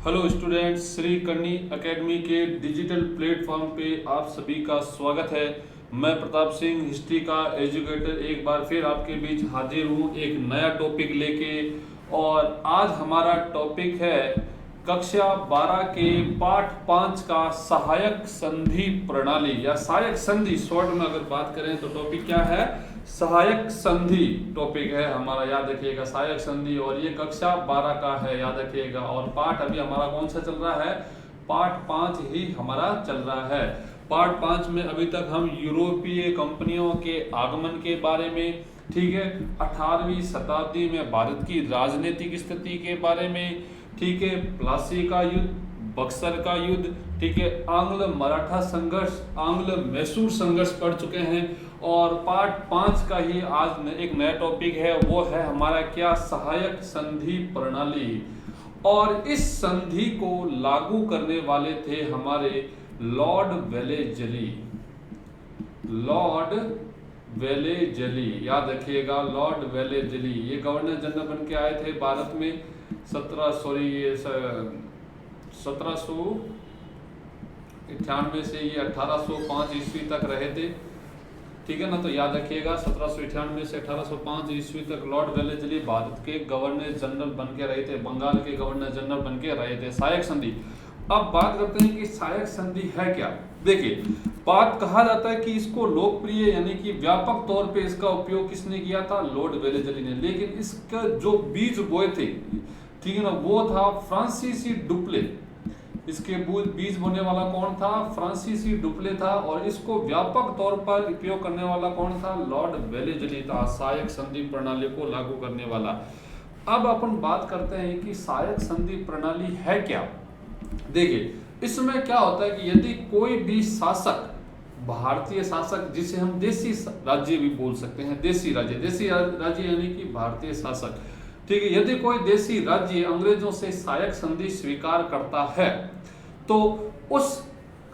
Hello students, Shri कन्नी academy के digital platform पे आप सभी का स्वागत है। मैं प्रताप सिंह, हिस्ट्री का एजुकेटर, एक बार फिर आपके बीच हाजिर हूँ एक नया टॉपिक लेके। और आज हमारा टॉपिक है कक्षा 12 के पाठ 5 का सहायक संधि प्रणाली या सहायक संधि। शॉर्ट में अगर बात करें तो टॉपिक क्या है? सहायक संधि टॉपिक है हमारा, याद रखिएगा सहायक संधि। और ये कक्षा 12 का है, याद रखिएगा। और पाठ अभी हमारा कौन सा चल रहा है? पाठ 5 ही हमारा चल रहा है। पाठ 5 में अभी तक हम यूरोपीय कंपनियों के आगमन के बारे में, ठीक है, 18वीं शताब्दी में भारत की राजनीतिक स्थिति के बारे में, ठीक है, प्लासी का युद्ध, बक्सर का युद्ध, ठीक है, आंग्ल मराठा संघर्ष, आंग्ल मैसूर संघर्ष पढ़ चुके हैं। और पार्ट 5 का ही आज एक नया टॉपिक है, वो है हमारा क्या? सहायक संधि प्रणाली। और इस संधि को लागू करने वाले थे हमारे लॉर्ड वेलेजली। लॉर्ड वेलेजली, याद रखिएगा, लॉर्ड वेलेजली। ये गवर्नर जनरल बन के आए थे भारत में 1798 से ये 1805 ईस्वी तक रहे थे, ठीक है ना। तो याद रखिएगा 1798 से 1805 ईस्वी तक लॉर्ड वेलेजली भारत के गवर्नर जनरल बन के रहे थे, बंगाल के गवर्नर जनरल बन के रहे थे। सहायक संधि। अब बात करते हैं कि सहायक संधि है क्या। देखिए, बात कहा जाता है कि इसको लोकप्रिय यानी कि व्यापक तौर पे इसका उपयोग किसने किया था? लॉर्ड वेलेजली ने। लेकिन इसका जो बीज बोए थे, ठीक है ना, वो था फ्रांसीसी डुप्ले। इसके बीज बोने वाला कौन था? फ्रांसीसी डुप्ले था। और इसको व्यापक तौर पर उपयोग करने वाला कौन था? लॉर्ड वेलेजली था, सहायक संधि प्रणाली को लागू करने वाला। अब अपन बात करते हैं कि सहायक संधि प्रणाली है क्या। देखिए, इसमें क्या होता है कि यदि कोई भी शासक, भारतीय शासक, जिसे हम देसी राज्य भी बोल सकते हैं, देसी राज्य यानी कि भारतीय शासक, ठीक है, यदि कोई देशी राज्य अंग्रेजों से सहायक संधि स्वीकार करता है तो उस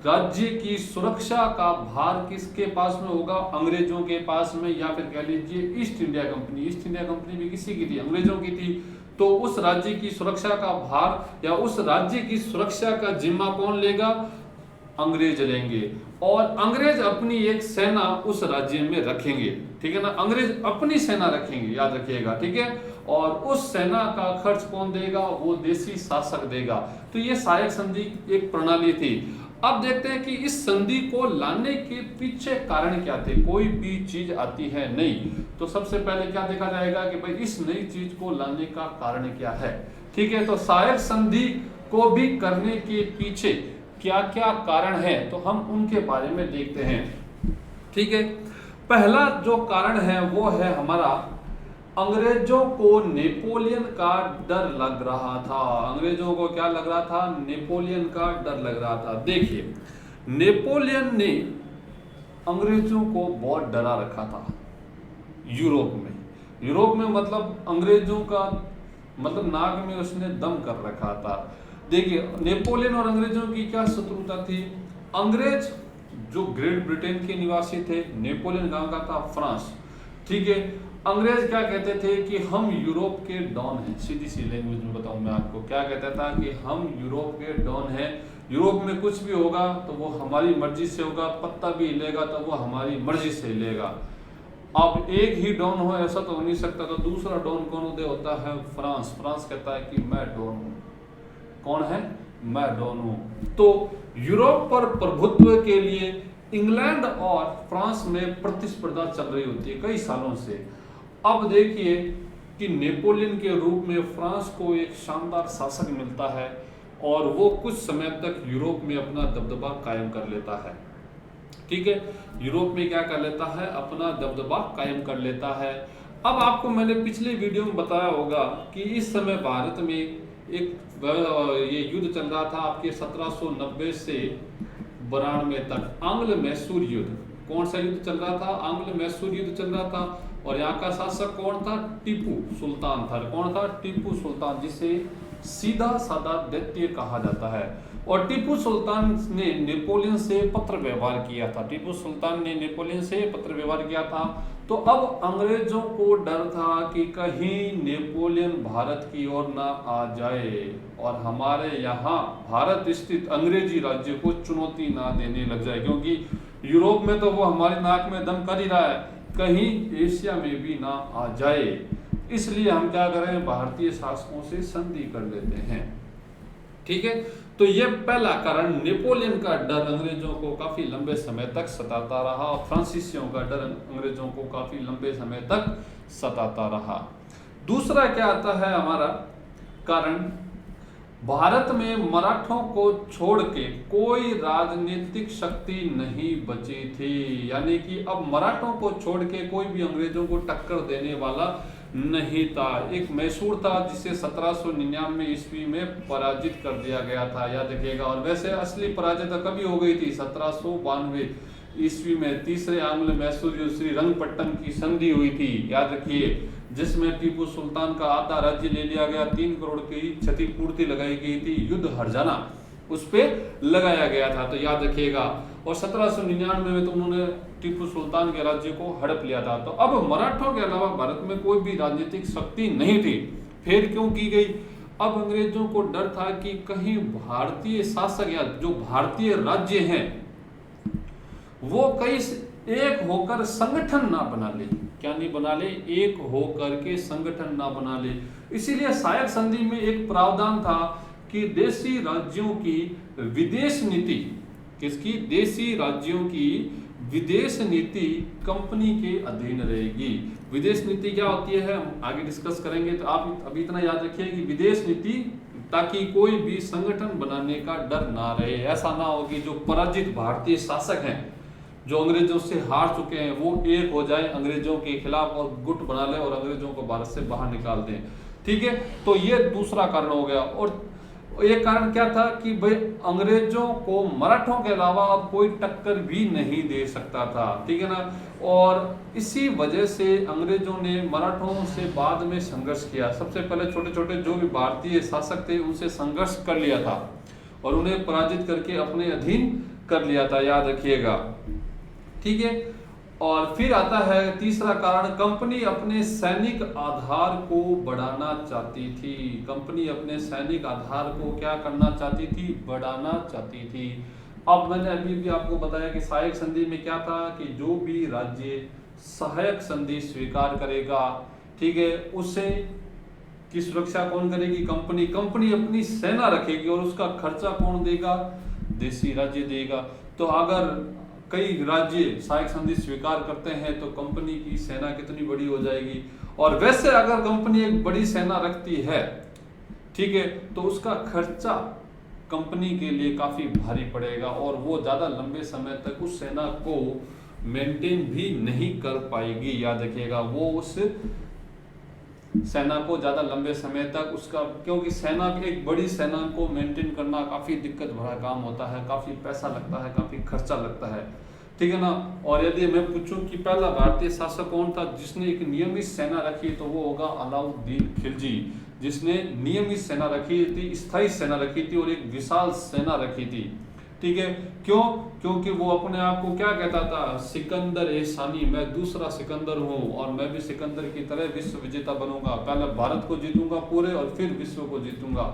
राज्य की सुरक्षा का भार किसके पास में होगा? अंग्रेजों के पास में। या फिर कह लीजिए ईस्ट इंडिया कंपनी भी किसी की थी? अंग्रेजों की थी। तो उस राज्य की सुरक्षा का भार या उस राज्य की सुरक्षा का जिम्मा कौन लेगा? अंग्रेज लेंगे। और अंग्रेज अपनी एक सेना उस राज्य में रखेंगे, ठीक है ना। अंग्रेज अपनी सेना रखेंगे, याद रखिएगा, ठीक है। और उस सेना का खर्च कौन देगा? वो देसी शासक देगा। तो ये सहायक संधि एक प्रणाली थी। अब देखते हैं कि इस संधि को लाने के पीछे कारण क्या थे। कोई भी चीज आती है नई, तो सबसे पहले क्या देखा जाएगा कि भाई इस नई चीज को लाने का कारण क्या है, ठीक है। तो सहायक संधि को भी करने के पीछे क्या क्या कारण है, तो हम उनके बारे में देखते हैं, ठीक है। पहला जो कारण है वो है हमारा, अंग्रेजों को नेपोलियन का डर लग रहा था। अंग्रेजों को क्या लग रहा था? नेपोलियन का डर लग रहा था। देखिए, नेपोलियन ने अंग्रेजों को बहुत डरा रखा था यूरोप में मतलब अंग्रेजों का मतलब नाक में उसने दम कर रखा था। देखिए, नेपोलियन और अंग्रेजों की क्या शत्रुता थी? अंग्रेज जो ग्रेट ब्रिटेन के निवासी थे, नेपोलियन कहाँ का था? फ्रांस, ठीक है। अंग्रेज क्या कहते थे कि हम यूरोप के डॉन हैं। सीधी सी लैंग्वेज में बताऊं मैं आपको, क्या कहता था कि हम यूरोप के डॉन हैं। यूरोप में कुछ भी होगा तो वो हमारी मर्जी से होगा, पत्ता भी हिलेगा तो वो हमारी मर्जी से हिलेगा। अब एक ही डॉन हो ऐसा तो हो नहीं सकता, तो दूसरा डॉन कौन उदय होता है? फ्रांस कहता है कि मैं डॉन हूं। कौन है? मैं डॉन हूं। तो यूरोप पर प्रभुत्व के लिए इंग्लैंड और फ्रांस में प्रतिस्पर्धा चल रही होती है कई सालों से। अब देखिए कि नेपोलियन के रूप में फ्रांस को एक शानदार शासक मिलता है और वो कुछ समय तक यूरोप में अपना दबदबा कायम कर लेता है, ठीक है। यूरोप में क्या कर लेता है? अपना दबदबा कायम कर लेता है। अब आपको मैंने पिछले वीडियो में बताया होगा कि इस समय भारत में एक ये युद्ध चल रहा था आपके 1790 से 92 तक, आंग्ल मैसूर युद्ध। कौन सा युद्ध चल रहा था? आंग्ल मैसूर युद्ध चल रहा था। और यहाँ का शासक कौन था? टीपू सुल्तान था। कौन था? टीपू सुल्तान, जिसे सीधा साधा दैत्य कहा जाता है। और टीपू सुल्तान ने नेपोलियन से पत्र व्यवहार किया था, टीपू सुल्तान ने नेपोलियन से पत्र व्यवहार किया था। तो अब अंग्रेजों को डर था कि कहीं नेपोलियन भारत की ओर ना आ जाए और हमारे यहाँ भारत स्थित अंग्रेजी राज्य को चुनौती ना देने लग जाए, क्योंकि यूरोप में तो वो हमारी नाक में दम कर ही रहा है, कहीं एशिया में भी ना आ जाए। इसलिए हम क्या करें, भारतीय शासकों से संधि कर लेते हैं। ठीक है, तो ये पहला कारण, नेपोलियन का डर अंग्रेजों को काफी लंबे समय तक सताता रहा और फ्रांसीसियों का डर अंग्रेजों को काफी लंबे समय तक सताता रहा। दूसरा क्या आता है हमारा कारण, भारत में मराठों को छोड़ के कोई राजनीतिक शक्ति नहीं बची थी, यानी कि अब मराठों को छोड़ के कोई भी अंग्रेजों को टक्कर देने वाला नहीं था। एक मैसूर था जिसे 1799 ईस्वी में पराजित कर दिया गया था, याद रखिएगा। और वैसे असली पराजयता कभी हो गई थी, 1792 ईस्वी में तीसरे आंग्ल मैसूर श्री रंगपट्टन की संधि हुई थी, याद रखिए, जिसमें टीपू सुल्तान का आधा राज्य ले लिया गया, 3 करोड़ की क्षतिपूर्ति लगाई गई थी, युद्ध हर्जाना उस पे लगाया गया था, तो याद रखिएगा। और 1799 में तो उन्होंने टीपू सुल्तान के राज्य को हड़प लिया था। तो अब मराठों के अलावा भारत में कोई भी राजनीतिक शक्ति नहीं थी। फिर क्यों की गई, अब अंग्रेजों को डर था कि कहीं भारतीय शासक या जो भारतीय राज्य हैं वो कई एक होकर संगठन ना बना ले, क्या नहीं बना ले, एक होकर के संगठन ना बना ले। इसीलिए शायद संधि में एक प्रावधान था कि देशी राज्यों की विदेश नीति, किसकी, देशी राज्यों की विदेश नीति कंपनी के अधीन रहेगी। विदेश नीति क्या होती है हम आगे डिस्कस करेंगे, तो आप अभी इतना याद रखिए कि विदेश नीति, ताकि कोई भी संगठन बनाने का डर ना रहे, ऐसा ना हो कि जो पराजित भारतीय शासक हैं, जो अंग्रेजों से हार चुके हैं, वो एक हो जाए अंग्रेजों के खिलाफ और गुट बना ले और अंग्रेजों को भारत से बाहर निकाल दें। ठीक है, तो ये दूसरा कारण हो गया। और एक कारण क्या था कि भाई अंग्रेजों को मराठों के अलावा अब कोई टक्कर भी नहीं दे सकता था, ठीक है ना। और इसी वजह से अंग्रेजों ने मराठों से बाद में संघर्ष किया। सबसे पहले छोटे छोटे जो भी भारतीय शासक थे उनसे संघर्ष कर लिया था और उन्हें पराजित करके अपने अधीन कर लिया था, याद रखिएगा। ठीक है, और फिर आता है तीसरा कारण, कंपनी अपने सैनिक आधार को बढ़ाना चाहती थी। कंपनी अपने सैनिक आधार को क्या करना चाहती थी, बढ़ाना चाहती थी। अब मैंने अभी भी आपको बताया कि सहायक संधि में क्या था कि जो भी राज्य सहायक संधि स्वीकार करेगा, ठीक है, उसे की सुरक्षा कौन करेगी, कंपनी। कंपनी अपनी सेना रखेगी और उसका खर्चा कौन देगा, देशी राज्य देगा। तो अगर कई राज्य सहायक संधि स्वीकार करते हैं तो कंपनी की सेना कितनी बड़ी हो जाएगी। और वैसे अगर कंपनी एक बड़ी सेना रखती है, ठीक है, तो उसका खर्चा कंपनी के लिए काफी भारी पड़ेगा और वो ज्यादा लंबे समय तक उस सेना को मेंटेन भी नहीं कर पाएगी, याद रखिएगा। वो उस सेना को ज्यादा लंबे समय तक उसका, क्योंकि सेना एक बड़ी सेना को मेंटेन करना काफी दिक्कत भरा काम होता है, काफी पैसा लगता है, काफी खर्चा लगता है, ठीक है ना। और यदि मैं पूछूं कि पहला भारतीय शासक कौन था जिसने एक नियमित सेना रखी, तो वो होगा अलाउद्दीन खिलजी, जिसने नियमित सेना रखी थी, स्थायी सेना रखी थी और एक विशाल सेना रखी थी, ठीक है। क्यों, क्योंकि वो अपने आप को क्या कहता था, सिकंदर एहसानी, मैं दूसरा सिकंदर हूँ और मैं भी सिकंदर की तरह विश्व विजेता बनूंगा, पहले भारत को जीतूंगा पूरे और फिर विश्व को जीतूंगा।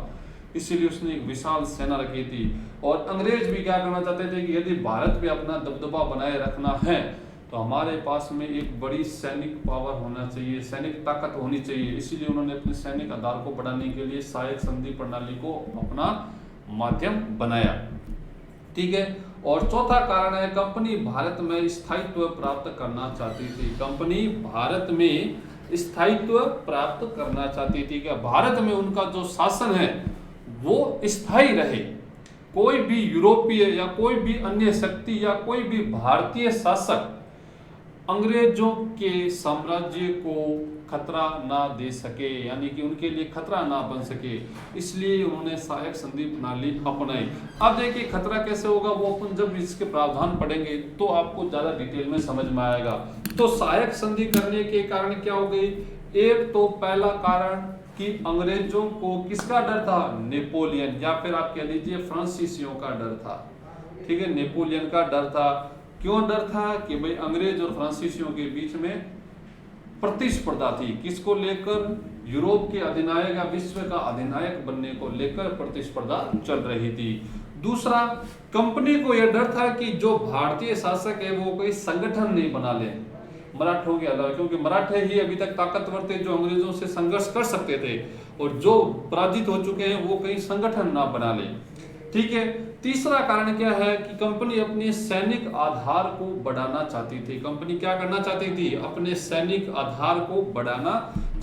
इसीलिए उसने एक विशाल सेना रखी थी। और अंग्रेज भी क्या करना चाहते थे कि यदि भारत में अपना दबदबा बनाए रखना है तो हमारे पास में एक बड़ी सैनिक पावर होना चाहिए, सैनिक ताकत होनी चाहिए। इसीलिए उन्होंने अपने सैनिक आधार को बढ़ाने के लिए सहायक संधि प्रणाली को अपना माध्यम बनाया, ठीक है। और चौथा कारण है, कंपनी भारत में स्थायित्व प्राप्त करना चाहती थी। कंपनी भारत में स्थायित्व प्राप्त करना चाहती थी, क्या भारत में उनका जो शासन है वो स्थायी रहे, कोई भी यूरोपीय या कोई भी अन्य शक्ति या कोई भी भारतीय शासक अंग्रेजों के साम्राज्य को खतरा ना दे सके, यानी कि उनके लिए खतरा ना बन सके। इसलिए उन्होंने सहायक संधि प्रणाली अपनाई। अब देखिए खतरा कैसे होगा, वो अपन जब इसके प्रावधान पढ़ेंगे तो आपको ज्यादा डिटेल में समझ में आएगा। तो सहायक संधि करने के कारण क्या हो गई, एक तो पहला कारण कि अंग्रेजों को किसका डर था? नेपोलियन, या फिर आप कह लीजिए फ्रांसीसियों का डर था। ठीक है, नेपोलियन का डर था। क्यों डर था? कि भाई अंग्रेज और फ्रांसीसियों के बीच में प्रतिस्पर्धा थी। किसको लेकर? यूरोप के अधिनायक या विश्व का अधिनायक बनने को लेकर प्रतिस्पर्धा चल रही थी। दूसरा, कंपनी को यह डर था कि जो भारतीय शासक है वो कोई संगठन नहीं बना ले मराठों के अलावा, क्योंकि मराठे ही अभी तक ताकतवर थे जो अंग्रेजों से संघर्ष कर सकते थे, और जो पराजित हो चुके हैं वो कहीं संगठन ना बना ले। ठीक है। तीसरा कारण क्या है कि कंपनी अपने सैनिक आधार को बढ़ाना चाहती थी। कंपनी क्या करना चाहती थी? अपने सैनिक आधार को बढ़ाना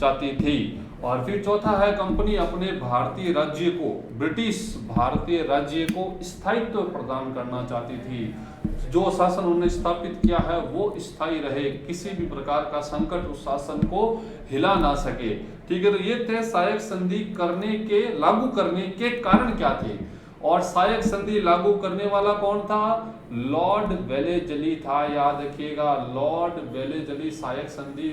चाहती थी। और फिर चौथा है, कंपनी अपने भारतीय राज्य को, ब्रिटिश भारतीय राज्य को स्थायित्व प्रदान करना चाहती थी। जो शासन उन्होंने स्थापित किया है वो स्थायी रहे, किसी भी प्रकार का संकट उस शासन को हिला ना सके। ठीक है, तो ये थे सहायक संधि लागू करने के कारण क्या थे। और सहायक संधि लागू करने वाला कौन था? लॉर्ड वेलेजली था। याद रखिएगा, लॉर्ड वेलेजली सहायक संधि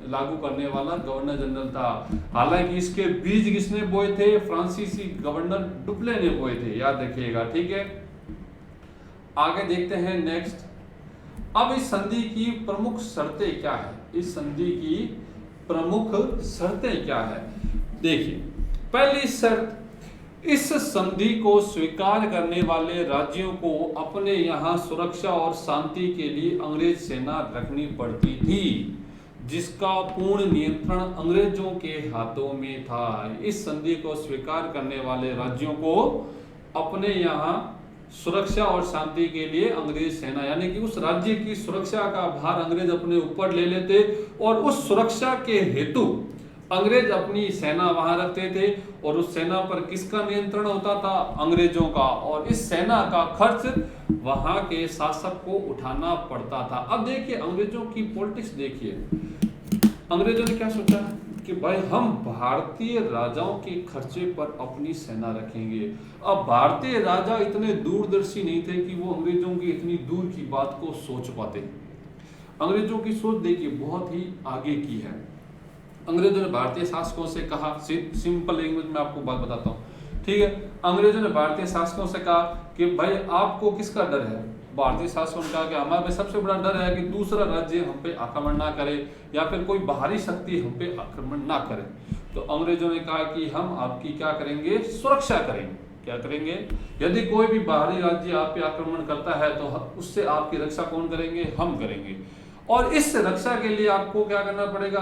लागू करने वाला गवर्नर जनरल था। हालांकि इसके बीज किसने बोए थे? फ्रांसीसी गवर्नर डुप्ले ने बोए थे, याद रखिएगा। ठीक है, आगे देखते हैं नेक्स्ट। अब इस संधि की प्रमुख शर्तें क्या है? इस संधि की प्रमुख शर्तें क्या है? देखिए, पहली शर्त, इस संधि को स्वीकार करने वाले राज्यों को अपने यहाँ सुरक्षा और शांति के लिए अंग्रेज सेना रखनी पड़ती थी, जिसका पूर्ण नियंत्रण अंग्रेजों के हाथों में था। इस संधि को स्वीकार करने वाले राज्यों को अपने यहाँ सुरक्षा और शांति के लिए अंग्रेज सेना, यानी कि उस राज्य की सुरक्षा का भार अंग्रेज अपने ऊपर ले लेते, और उस सुरक्षा के हेतु अंग्रेज अपनी सेना वहां रखते थे। और उस सेना पर किसका नियंत्रण होता था? अंग्रेजों का। और इस सेना का खर्च वहां के शासक को उठाना पड़ता था। अब देखिए अंग्रेजों की पॉलिटिक्स देखिए, अंग्रेजों ने क्या सोचा कि भाई हम भारतीय राजाओं के खर्चे पर अपनी सेना रखेंगे। अब भारतीय राजा इतने दूरदर्शी नहीं थे कि वो अंग्रेजों की इतनी दूर की बात को सोच पाते। अंग्रेजों की सोच देखिए बहुत ही आगे की है। अंग्रेजों ने भारतीय शासकों से कहा, सिंपल लैंग्वेज में आपको बात बताता हूँ, ठीक है। अंग्रेजों ने भारतीय शासकों से कहा कि भाई आपको किसका डर है? भारतीय शासकों ने कहा कि हमारे सबसे बड़ा डर है कि दूसरा राज्य हम पे आक्रमण ना करे, या फिर कोई बाहरी शक्ति हम पे आक्रमण ना करे। तो अंग्रेजों ने कहा कि हम आपकी क्या करेंगे? सुरक्षा करेंगे। क्या करेंगे? यदि कोई भी बाहरी राज्य आप पे आक्रमण करता है तो उससे आपकी रक्षा कौन करेंगे? हम करेंगे। और इस रक्षा के लिए आपको क्या करना पड़ेगा?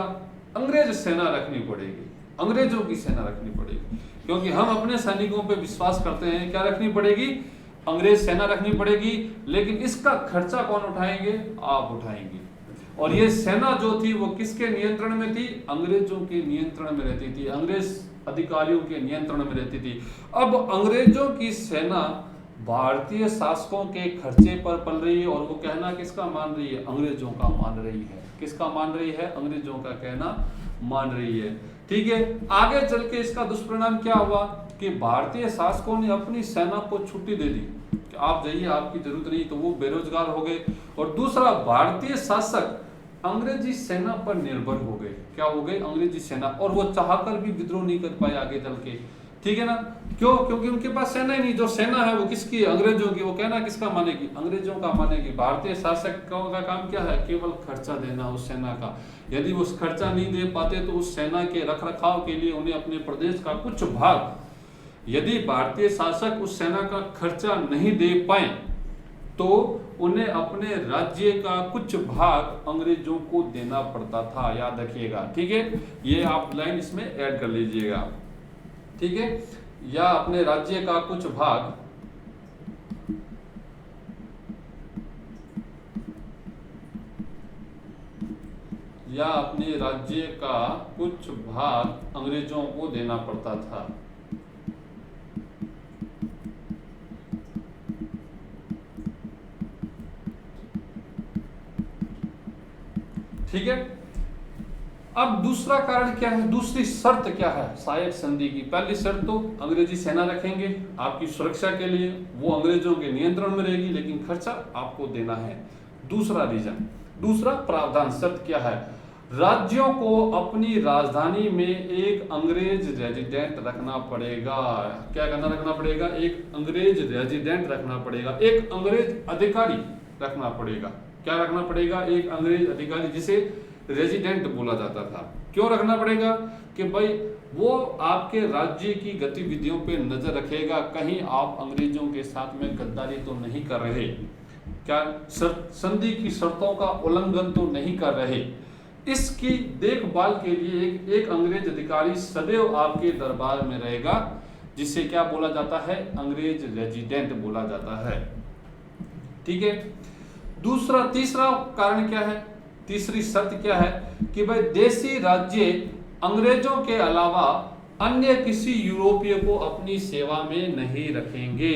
अंग्रेज सेना रखनी पड़ेगी, अंग्रेजों की सेना रखनी पड़ेगी, क्योंकि हम अपने सैनिकों पे विश्वास करते हैं। क्या रखनी पड़ेगी? अंग्रेज सेना रखनी पड़ेगी। लेकिन इसका खर्चा कौन उठाएंगे? आप उठाएंगे। और ये सेना जो थी वो किसके नियंत्रण में थी? अंग्रेजों के नियंत्रण में रहती थी, अंग्रेज अधिकारियों के नियंत्रण में रहती थी। अब अंग्रेजों की सेना भारतीय शासकों के खर्चे पर पल रही है, और वो कहना किसका मान रही है? अंग्रेजों का मान रही है। किसका मान रही है? अंग्रेजों का कहना मान रही है। ठीक है, आगे चल के इसका दुष्परिणाम क्या हुआ कि भारतीय शासकों ने अपनी सेना को छुट्टी दे दी कि आप जाइए, आपकी जरूरत नहीं, तो वो बेरोजगार हो गए। और दूसरा, भारतीय शासक अंग्रेजी सेना पर निर्भर हो गए। क्या हो गए? अंग्रेजी सेना। और वो चाहकर भी विद्रोह नहीं कर पाए आगे चल के। ठीक है ना? क्यों? क्योंकि उनके पास सेना ही नहीं। जो सेना है वो किसकी है? अंग्रेजों की। वो कहना किसका मानेगी? अंग्रेजों का मानेगी। भारतीय शासकों का काम क्या है? केवल खर्चा देना उस सेना का। यदि वो खर्चा नहीं दे पाते तो उस सेना के रखरखाव के लिए उन्हें अपने प्रदेश का कुछ भाग, यदि भारतीय शासक उस सेना का खर्चा नहीं दे पाए तो उन्हें अपने राज्य का कुछ भाग अंग्रेजों को देना पड़ता था। याद रखिएगा। ठीक है, ये आप लाइन इसमें ऐड कर लीजिएगा। ठीक है, या अपने राज्य का कुछ भाग अंग्रेजों को देना पड़ता था। ठीक है, अब दूसरा कारण क्या है? दूसरी शर्त क्या है सहायक संधि की? पहली शर्त तो अंग्रेजी सेना रखेंगे आपकी सुरक्षा के लिए, वो अंग्रेजों के नियंत्रण में रहेगी, लेकिन खर्चा आपको देना है। दूसरा रीजन, दूसरा प्रावधान, शर्त क्या है? राज्यों को अपनी राजधानी में एक अंग्रेज रेजिडेंट रखना पड़ेगा। क्या रखना पड़ेगा? एक अंग्रेज रेजिडेंट रखना पड़ेगा, एक अंग्रेज अधिकारी रखना पड़ेगा। क्या रखना पड़ेगा? एक अंग्रेज अधिकारी, जिसे रेजिडेंट बोला जाता था। क्यों रखना पड़ेगा? कि भाई वो आपके राज्य की गतिविधियों पे नजर रखेगा, कहीं आप अंग्रेजों के साथ में गद्दारी तो नहीं कर रहे, क्या संधि की शर्तों का उल्लंघन तो नहीं कर रहे। इसकी देखभाल के लिए एक अंग्रेज अधिकारी सदैव आपके दरबार में रहेगा, जिसे क्या बोला जाता है? अंग्रेज रेजिडेंट बोला जाता है। ठीक है। तीसरा कारण क्या है? तीसरी शर्त क्या है? कि भाई देशी राज्य अंग्रेजों के अलावा अन्य किसी यूरोपीय को अपनी सेवा में नहीं रखेंगे।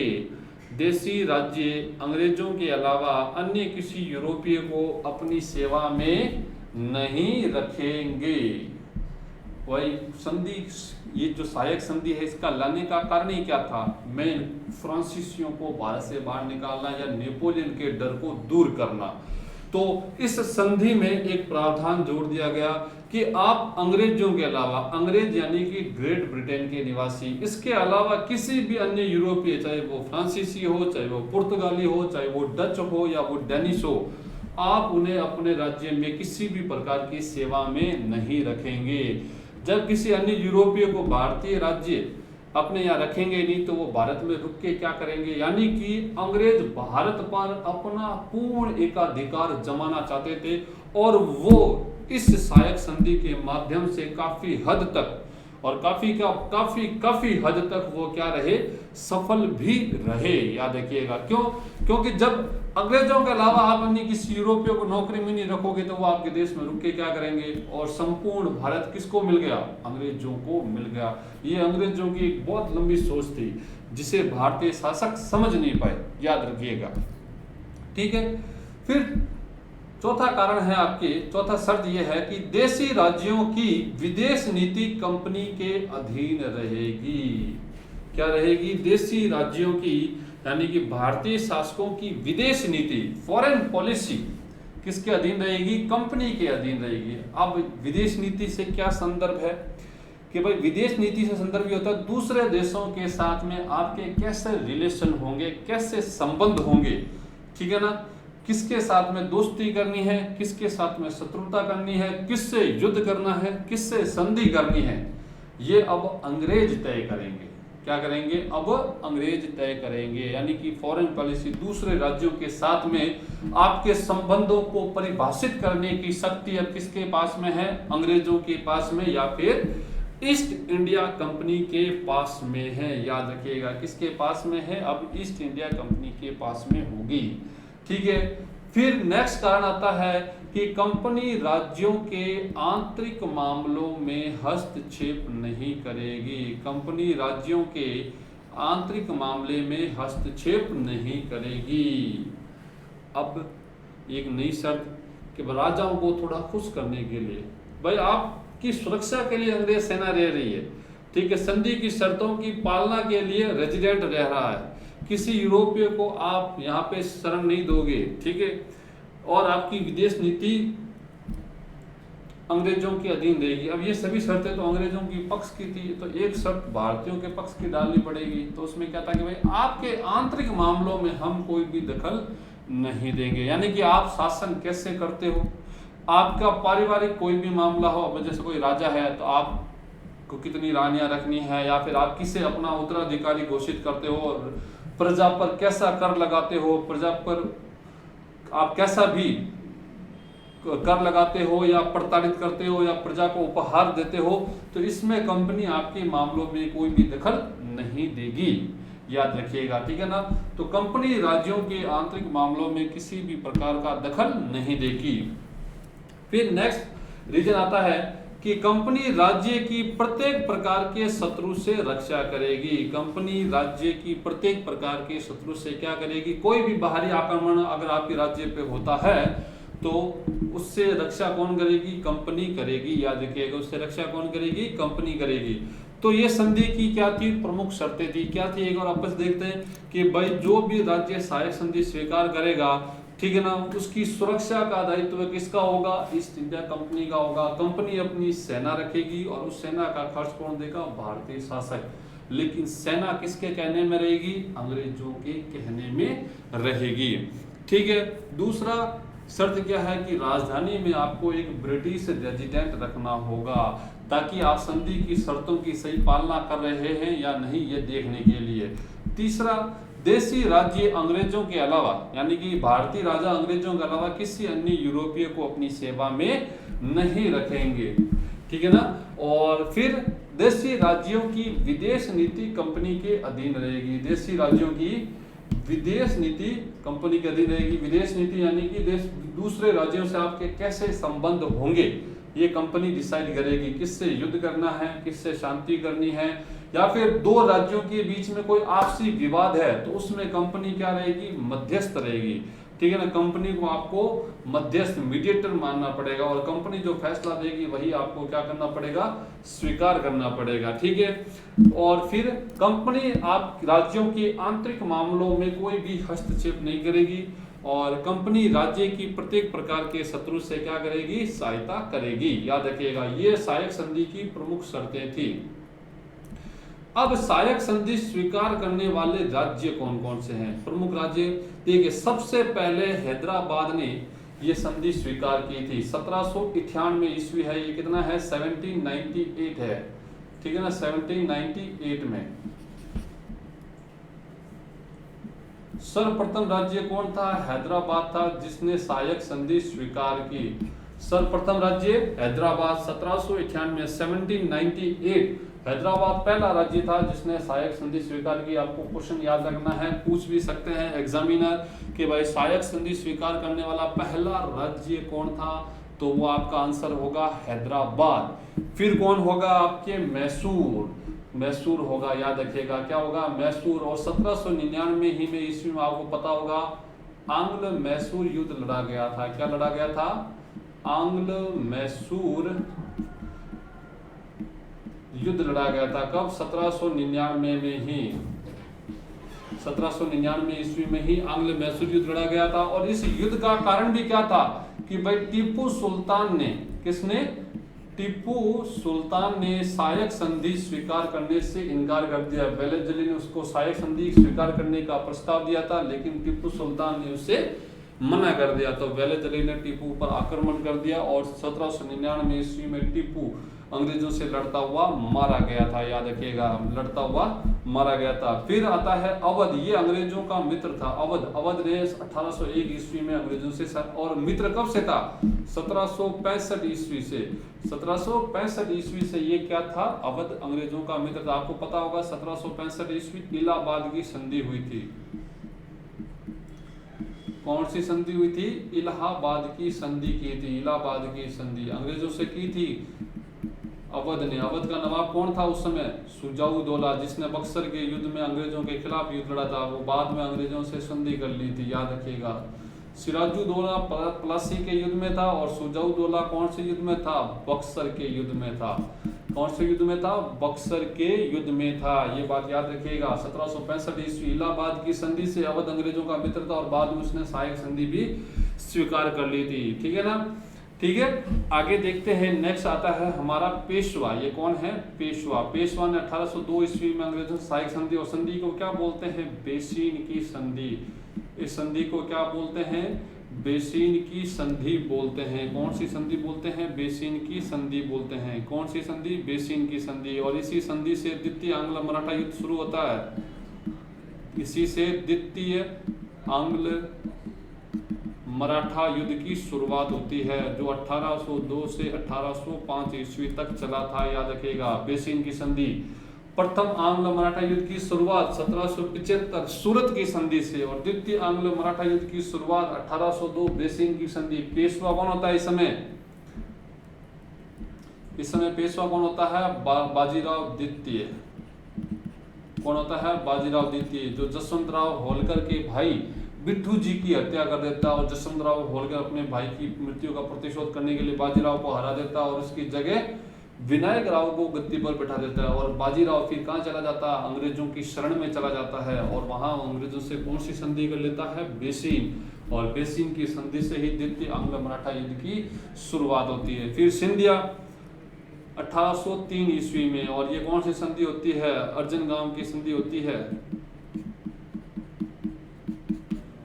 देशी राज्य अंग्रेजों के अलावा अन्य किसी यूरोपीय को अपनी सेवा में नहीं रखेंगे। वही संधि, ये जो सहायक संधि है, इसका लाने का कारण ही क्या था? मेन फ्रांसीसियों को भारत से बाहर निकालना या नेपोलियन के डर को दूर करना। तो इस संधि में एक प्रावधान जोड़ दिया गया कि आप अंग्रेजों के अलावा, अंग्रेज यानी कि ग्रेट ब्रिटेन के निवासी, इसके अलावा किसी भी अन्य यूरोपीय, चाहे वो फ्रांसीसी हो, चाहे वो पुर्तगाली हो, चाहे वो डच हो या वो डेनिश हो, आप उन्हें अपने राज्य में किसी भी प्रकार की सेवा में नहीं रखेंगे। जब किसी अन्य यूरोपीय को भारतीय राज्य अपने यहाँ रखेंगे नहीं, तो वो भारत में रुक के क्या करेंगे? यानी कि अंग्रेज भारत पर अपना पूर्ण एकाधिकार जमाना चाहते थे, और वो इस सहायक संधि के माध्यम से काफी हद तक, और काफी हद तक वो क्या रहे? सफल भी रहे। याद रखिएगा। क्यों? क्योंकि जब अंग्रेजों के अलावा आप अन्य किसी यूरोपीय को नौकरी में नहीं रखोगे, तो वो आपके देश में रुक के क्या करेंगे? और संपूर्ण भारत किसको मिल गया? अंग्रेजों को मिल गया। ये अंग्रेजों की एक बहुत लंबी सोच थी, जिसे भारतीय शासक समझ नहीं पाए। याद रखिएगा। ठीक है। फिर चौथा कारण है आपके, चौथा शर्त यह है कि देशी राज्यों की विदेश नीति कंपनी के अधीन रहेगी। क्या रहेगी? देशी राज्यों की, यानी कि भारतीय शासकों की विदेश नीति, फॉरेन पॉलिसी किसके अधीन रहेगी? कंपनी के अधीन रहेगी। अब विदेश नीति से क्या संदर्भ है? कि भाई विदेश नीति से संदर्भ ये होता है दूसरे देशों के साथ में आपके कैसे रिलेशन होंगे, कैसे संबंध होंगे। ठीक है ना? किसके साथ में दोस्ती करनी है, किसके साथ में शत्रुता करनी है, किससे युद्ध करना है, किससे संधि करनी है, ये अब अंग्रेज तय करेंगे। क्या करेंगे? अब अंग्रेज तय करेंगे। यानी कि फॉरेन पॉलिसी, दूसरे राज्यों के साथ में आपके संबंधों को परिभाषित करने की शक्ति अब किसके पास में है? अंग्रेजों के पास में, या फिर ईस्ट इंडिया कंपनी के पास में है। याद रखिएगा, किसके पास में है? अब ईस्ट इंडिया कंपनी के पास में होगी। ठीक है। फिर नेक्स्ट कारण आता है कि कंपनी राज्यों के आंतरिक मामलों में हस्तक्षेप नहीं करेगी। कंपनी राज्यों के आंतरिक मामले में हस्तक्षेप नहीं करेगी। अब एक नई शर्त कि राजाओं को थोड़ा खुश करने के लिए, भाई आपकी सुरक्षा के लिए अंग्रेज सेना रह रही है। ठीक है। संधि की शर्तों की पालना के लिए रेजिडेंट रह रहा है। किसी यूरोपीय को आप यहाँ पे शरण नहीं दोगे। ठीक है। और आपकी विदेश नीति अंग्रेजों के अधीन रहेगी। अब ये सभी शर्तें तो अंग्रेजों की पक्ष की थी, तो एक शर्त भारतीयों के पक्ष की डालनी पड़ेगी। तो उसमें क्या था कि भाई आपके आंतरिक मामलों में हम कोई भी दखल नहीं देंगे। यानी कि आप शासन कैसे करते हो, आपका पारिवारिक कोई भी मामला हो, अब जैसे कोई राजा है तो आप को कितनी रानियां रखनी है, या फिर आप किसे अपना उत्तराधिकारी घोषित करते हो, और प्रजा पर कैसा कर लगाते हो, प्रजा पर आप कैसा भी कर लगाते हो या प्रताड़ित करते हो या प्रजा को उपहार देते हो, तो इसमें कंपनी आपके मामलों में कोई भी दखल नहीं देगी। याद रखिएगा। ठीक है ना? तो कंपनी राज्यों के आंतरिक मामलों में किसी भी प्रकार का दखल नहीं देगी। फिर नेक्स्ट रीजन आता है कि कंपनी राज्य की प्रत्येक प्रकार के शत्रु से रक्षा करेगी। कंपनी राज्य की प्रत्येक प्रकार के शत्रु से क्या करेगी? कोई भी बाहरी आक्रमण अगर आपके राज्य पे होता है तो उससे रक्षा कौन करेगी? कंपनी करेगी। याद रखिएगा, उससे रक्षा कौन करेगी? कंपनी करेगी। तो ये संधि की क्या थी? प्रमुख शर्तें थी। क्या थी? एक और वापस देखते हैं कि भाई जो भी राज्य सहायक संधि स्वीकार करेगा, ठीक है ना। उसकी सुरक्षा का दायित्व किसका होगा? ईस्ट इंडिया कंपनी का होगा। कंपनी अपनी सेना रखेगी और उस सेना का खर्च कौन देगा? भारतीय शासक। लेकिन सेना किसके कहने में रहेगी? अंग्रेजों के कहने में रहेगी। ठीक है। दूसरा शर्त क्या है कि राजधानी में आपको एक ब्रिटिश रेजिडेंट रखना होगा, ताकि आप संधि की शर्तों की सही पालना कर रहे हैं या नहीं ये देखने के लिए। तीसरा, देशी राज्य अंग्रेजों के अलावा, यानी कि भारतीय राजा अंग्रेजों के अलावा किसी अन्य यूरोपीय को अपनी सेवा में नहीं रखेंगे। ठीक है ना। और फिर देशी राज्यों की विदेश नीति कंपनी के अधीन रहेगी। देशी राज्यों की विदेश नीति कंपनी के अधीन रहेगी। विदेश नीति यानी कि दूसरे राज्यों से आपके कैसे संबंध होंगे ये कंपनी डिसाइड करेगी। किससे युद्ध करना है, किससे शांति करनी है, या फिर दो राज्यों के बीच में कोई आपसी विवाद है तो उसमें कंपनी क्या रहेगी? मध्यस्थ रहेगी। ठीक है ना। कंपनी को आपको मध्यस्थ मीडिएटर मानना पड़ेगा और कंपनी जो फैसला देगी वही आपको क्या करना पड़ेगा? स्वीकार करना पड़ेगा। ठीक है। और फिर कंपनी आप राज्यों के आंतरिक मामलों में कोई भी हस्तक्षेप नहीं करेगी और कंपनी राज्य की प्रत्येक प्रकार के शत्रु से क्या करेगी? सहायता करेगी। याद रखिएगा, ये सहायक संधि की प्रमुख शर्तें थी। अब सहायक संधि स्वीकार करने वाले राज्य कौन कौन से हैं? प्रमुख राज्य देखिए, सबसे पहले हैदराबाद ने ये संधि स्वीकार की थी। 1798 ईस्वी है। ये कितना है? 1798 है। ठीक है ना। 1798 में सर्वप्रथम राज्य कौन था? हैदराबाद था जिसने सहायक संधि स्वीकार की। सर्वप्रथम राज्य हैदराबाद 1798 1798 हैदराबाद पहला राज्य था जिसने सहायक संधि स्वीकार की। आपको क्वेश्चन याद रखना है, पूछ भी सकते हैं एग्जामिनर कि भाई सहायक संधि स्वीकार करने वाला पहला राज्य कौन था? तो वो आपका आंसर होगा हैदराबाद। फिर कौन होगा आपके? मैसूर। मैसूर होगा। याद रखिएगा क्या होगा? मैसूर। और 1799 ही में ईस्वी में आपको पता होगा आंग्ल मैसूर युद्ध लड़ा गया था। क्या लड़ा गया था? आंग्ल मैसूर युद्ध लड़ा गया था। कब? 1799 में ही। 1799 ईस्वी में ही आंग्ल मैसूर युद्ध लड़ा गया था। और इस युद्ध का कारण भी क्या था कि भाई टीपू सुल्तान ने, किसने? टीपू सुल्तान ने सहायक संधि स्वीकार करने से इनकार कर दिया। वेलेजली ने उसको सहायक संधि स्वीकार करने का प्रस्ताव दिया था, लेकिन टीपू सुल्तान ने उसे मना कर दिया। तो वेलेजली ने टीपू पर आक्रमण कर दिया और 1799 ईस्वी में टीपू अंग्रेजों से लड़ता हुआ मारा गया था। याद रखिएगा, लड़ता हुआ मारा गया था। फिर आता है अवध। ये अंग्रेजों का मित्र था। अवध ने 1801 ईस्वी में अंग्रेजों से और मित्र कब से था? 1765 ईस्वी से। 1765 ईस्वी से ये क्या था? अवध अंग्रेजों का मित्र था। आपको पता होगा 1765 ईस्वी इलाहाबाद की संधि हुई थी। कौन सी संधि हुई थी? इलाहाबाद की संधि की थी। इलाहाबाद की संधि अंग्रेजों से की थी अवध ने। अवध का नवाब कौन था उस समय? सुजाउद्दौला, जिसने बक्सर के युद्ध में अंग्रेजों के खिलाफ युद्ध लड़ा था। वो बाद में अंग्रेजों से संधि कर ली थी। याद रखिएगा, सिराजुद्दौला प्लासी के युद्ध में था और सुजाउद्दौला कौन से युद्ध में था? बक्सर के युद्ध में था। कौन से युद्ध में था? बक्सर के युद्ध में था। ये बात याद रखिएगा। 1765 ईस्वी इलाहाबाद की संधि से अवध अंग्रेजों का मित्र था और बाद में उसने सहायक संधि भी स्वीकार कर ली थी। ठीक है ना। ठीक है, आगे देखते हैं। नेक्स्ट आता है हमारा पेशवा। ये कौन है? पेशवा। पेशवा ने 1802 ईस्वी में अंग्रेजों से सहायक संधि, और संधि को क्या बोलते हैं? बेसिन की संधि। इस संधि को क्या बोलते हैं? बेसिन की संधि बोलते हैं। कौन सी संधि बोलते हैं? बेसिन की संधि बोलते हैं। कौन सी संधि? बेसिन की संधि। और इसी संधि से द्वितीय आंग्ल मराठा युद्ध शुरू होता है। इसी से द्वितीय आंग्ल मराठा युद्ध की शुरुआत होती है, जो 1802 से 1805 ईस्वी तक चला था। याद रखिएगा, बेसिन की संधि। प्रथम आंग्ल मराठा युद्ध की शुरुआत 1775 सूरत की संधि से, और द्वितीय आंग्ल मराठा युद्ध की शुरुआत 1802 बेसिन की संधि। पेशवा कौन होता है इस समय? इस समय पेशवा कौन होता है? बाजीराव द्वितीय। कौन होता है? बाजीराव द्वितीय, जो जसवंतराव होलकर के भाई बिट्ठू जी की हत्या कर देता है और जसवंतराव होलकर अपने भाई की मृत्यु का प्रतिशोध करने के लिए बाजीराव को हरा देता है और उसकी जगह विनायक राव को गद्दी पर बैठा देता है। और बाजीराव फिर कहाँ चला जाता है? अंग्रेजों की शरण में चला जाता है और वहां अंग्रेजों से कौन सी संधि कर लेता है? बेसिन। और बेसिन की संधि से ही द्वितीय आंग्ल मराठा युद्ध की शुरुआत होती है। फिर सिंधिया 1803 ईस्वी में, और ये कौन सी संधि होती है? अर्जुन गांव की संधि होती है।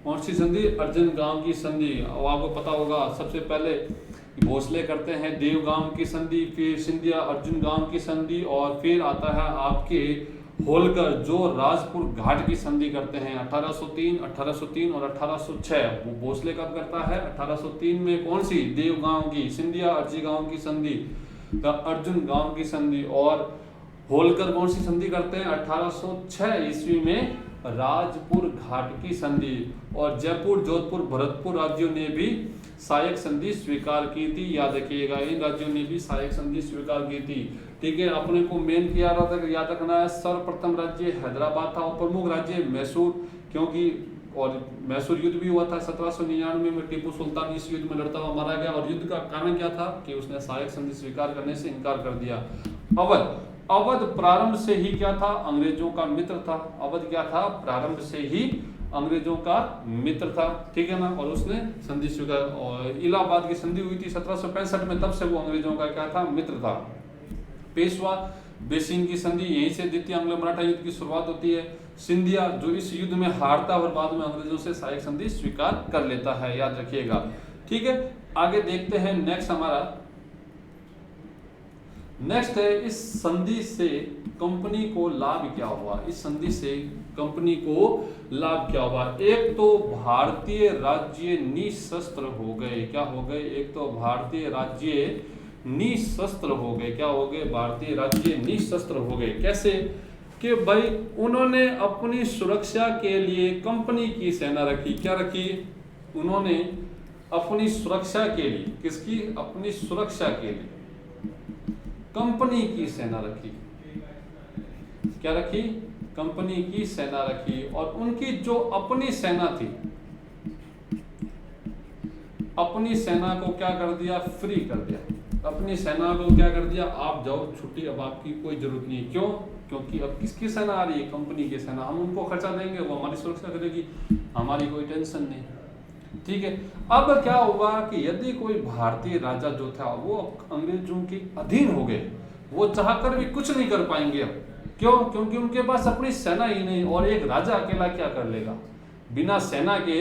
कौन सी संधि? अर्जुन गांव की संधि। अब आपको पता होगा सबसे पहले भोसले करते हैं देवगांव की संधि, फिर सिंधिया अर्जुन गांव की संधि, और फिर आता है आपके होलकर जो राजपुर घाट की संधि करते हैं 1803 और 1806। वो भोसले कब करता है? 1803 में। कौन सी? देवगांव की। सिंधिया अर्जी गांव की संधि, अर्जुन गांव की संधि, और होलकर कौन सी संधि करते हैं? 1806 ईस्वी में राजपुर घाट की संधि। और जयपुर, जोधपुर, भरतपुर राज्यों ने भी सहायक संधि स्वीकार की थी। याद रखिएगा, इन राज्यों ने भी सहायक संधि स्वीकार की थी। ठीक है, अपने को मेन क्या याद रखना है? सर्वप्रथम राज्य हैदराबाद था और प्रमुख राज्य मैसूर, क्योंकि और मैसूर युद्ध भी हुआ था 1799 में। टीपू सुल्तान इस युद्ध में लड़ता हुआ मारा गया, और युद्ध का कारण क्या था कि उसने सहायक संधि स्वीकार करने से इनकार कर दिया। अवध प्रारंभ से ही क्या था? अंग्रेजों का मित्र था। अवध क्या था? प्रारंभ से ही अंग्रेजों का मित्र था। ठीक है ना, और उसने संधि स्वीकार। और इलाहाबाद की संधि हुई थी 1765 में, तब से वो अंग्रेजों का क्या था? मित्र था। पेशवा बेसिन की संधि, यहीं से द्वितीय आंग्लो मराठा युद्ध की शुरुआत होती है। सिंधिया जो इस युद्ध में हारता है और बाद में अंग्रेजों से सहायक संधि स्वीकार कर लेता है, याद रखिएगा। ठीक है, आगे देखते हैं। नेक्स्ट है इस संधि से कंपनी को लाभ क्या हुआ? इस संधि से कंपनी को लाभ क्या हुआ? एक तो भारतीय राज्य निशस्त्र हो गए। क्या हो गए? एक तो भारतीय राज्य निशस्त्र हो गए। क्या हो गए? भारतीय राज्य निशस्त्र हो गए। कैसे? कि भाई उन्होंने अपनी सुरक्षा के लिए कंपनी की सेना रखी। क्या रखी? उन्होंने अपनी सुरक्षा के लिए, किसकी? अपनी सुरक्षा के लिए कंपनी की सेना रखी। क्या रखी? कंपनी की सेना रखी। और उनकी जो अपनी सेना थी, अपनी सेना को क्या कर दिया? फ्री कर दिया। अपनी सेना को क्या कर दिया? आप जाओ छुट्टी, अब आपकी कोई जरूरत नहीं है। क्यों? क्योंकि अब किसकी सेना आ रही है? कंपनी की सेना। हम उनको खर्चा देंगे, वो हमारी सुरक्षा करेगी, हमारी कोई टेंशन नहीं। ठीक है, अब क्या हुआ कि यदि कोई भारतीय राजा जो था वो अंग्रेजों के अधीन हो गए, वो चाहकर भी कुछ नहीं कर पाएंगे। अब क्यों? क्योंकि उनके पास अपनी सेना ही नहीं, और एक राजा अकेला क्या कर लेगा? बिना सेना के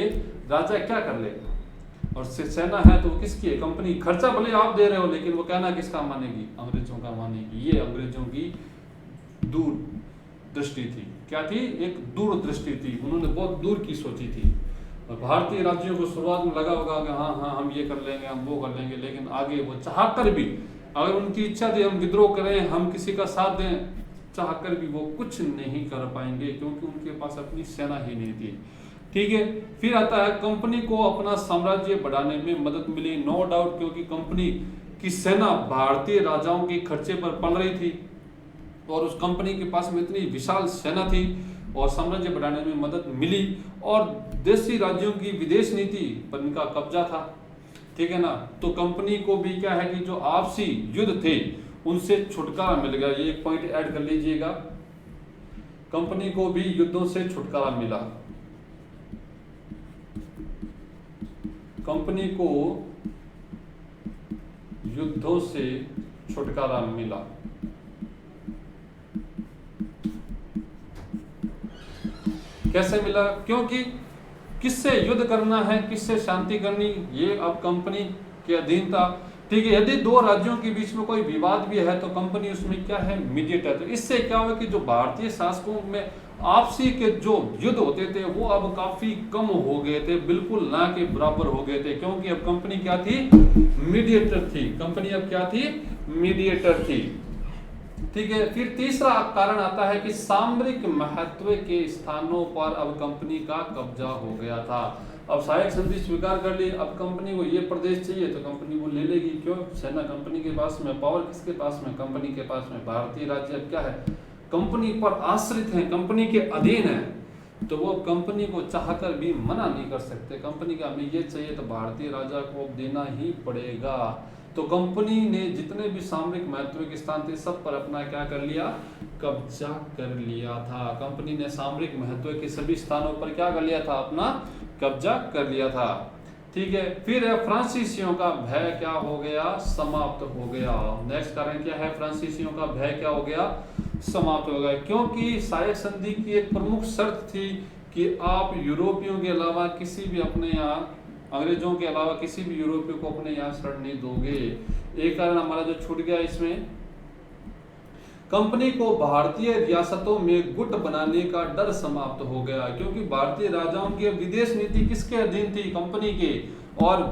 राजा क्या कर लेगा? और सेना है तो किसकी है? कंपनी। खर्चा भले आप दे रहे हो, लेकिन वो कहना किसका मानेगी? अंग्रेजों का मानेगी। ये अंग्रेजों की दूर दृष्टि थी। क्या थी? एक दूर दृष्टि थी। उन्होंने बहुत दूर की सोची थी। और भारतीय राज्यों को शुरुआत में लगा होगा कि हाँ हम ये कर लेंगे, हम वो कर लेंगे, लेकिन आगे वो चाहकर भी, अगर उनकी इच्छा थी हम विद्रोह करें, हम किसी का साथ दें, चाहकर भी वो कुछ नहीं कर पाएंगे, क्योंकि उनके पास अपनी सेना ही नहीं थी। ठीक है, फिर आता है कंपनी को अपना साम्राज्य बढ़ाने में मदद मिली। नो डाउट, क्योंकि कंपनी की सेना भारतीय राजाओं के खर्चे पर पल रही थी, और उस कंपनी के पास में इतनी विशाल सेना थी और साम्राज्य बढ़ाने में मदद मिली। और देशी राज्यों की विदेश नीति पर इनका कब्जा था। ठीक है ना, तो कंपनी को भी क्या है कि जो आपसी युद्ध थे उनसे छुटकारा मिल गया। ये एक पॉइंट ऐड कर लीजिएगा, कंपनी को भी युद्धों से छुटकारा मिला। कंपनी को युद्धों से छुटकारा मिला। कैसे मिला? क्योंकि किससे युद्ध करना है, किससे शांति करनी, ये अब कंपनी के अधीन था। ठीक है, यदि दो राज्यों के बीच में कोई विवाद भी है तो कंपनी उसमें क्या है? मीडिएटर। तो इससे क्या हुआ कि जो भारतीय शासकों में आपसी के जो युद्ध होते थे वो अब काफी कम हो गए थे, बिल्कुल ना के बराबर हो गए थे, क्योंकि अब कंपनी क्या थी? मीडिएटर थी। कंपनी अब क्या थी? मीडिएटर थी। ठीक है, फिर तीसरा कारण आता है कि सामरिक महत्व के स्थानों पर अब कंपनी का कब्जा हो गया था। अब सहायक संधि स्वीकार कर ली, अब कंपनी को ये प्रदेश चाहिए तो कंपनी वो ले लेगी। क्यों? सेना कंपनी के पास में, पावर किसके पास में? कंपनी के पास में। भारतीय राज्य अब क्या है? कंपनी पर आश्रित है, कंपनी के अधीन है, तो वो कंपनी को चाहकर भी मना नहीं कर सकते। कंपनी का हमें ये चाहिए तो भारतीय राजा को देना ही पड़ेगा। तो कंपनी ने जितने भी सामरिक महत्व के स्थान थे सब पर अपना क्या कर लिया? कब्जा कर लिया था। कंपनी ने सामरिक महत्व के सभी स्थानों पर क्या कर लिया था? अपना कब्जा कर लिया था। ठीक है, फिर फ्रांसीसियों का भय क्या हो गया, समाप्त हो गया। नेक्स्ट कारण क्या है, फ्रांसीसियों का भय क्या हो गया, समाप्त हो गया। क्योंकि सायक संधि की एक प्रमुख शर्त थी कि आप यूरोपियों के अलावा किसी भी अपने यहाँ, अंग्रेजों के अलावा किसी भी यूरोपियों को अपने यहाँ शरण नहीं दोगे। एक कारण हमारा जो छूट गया इसमें, कंपनी को भारतीय रियासतों में गुट बनाने का डर समाप्त हो गया। क्योंकि भारतीय राजाओं की विदेश नीति किसके अधीन थी, कंपनी के, और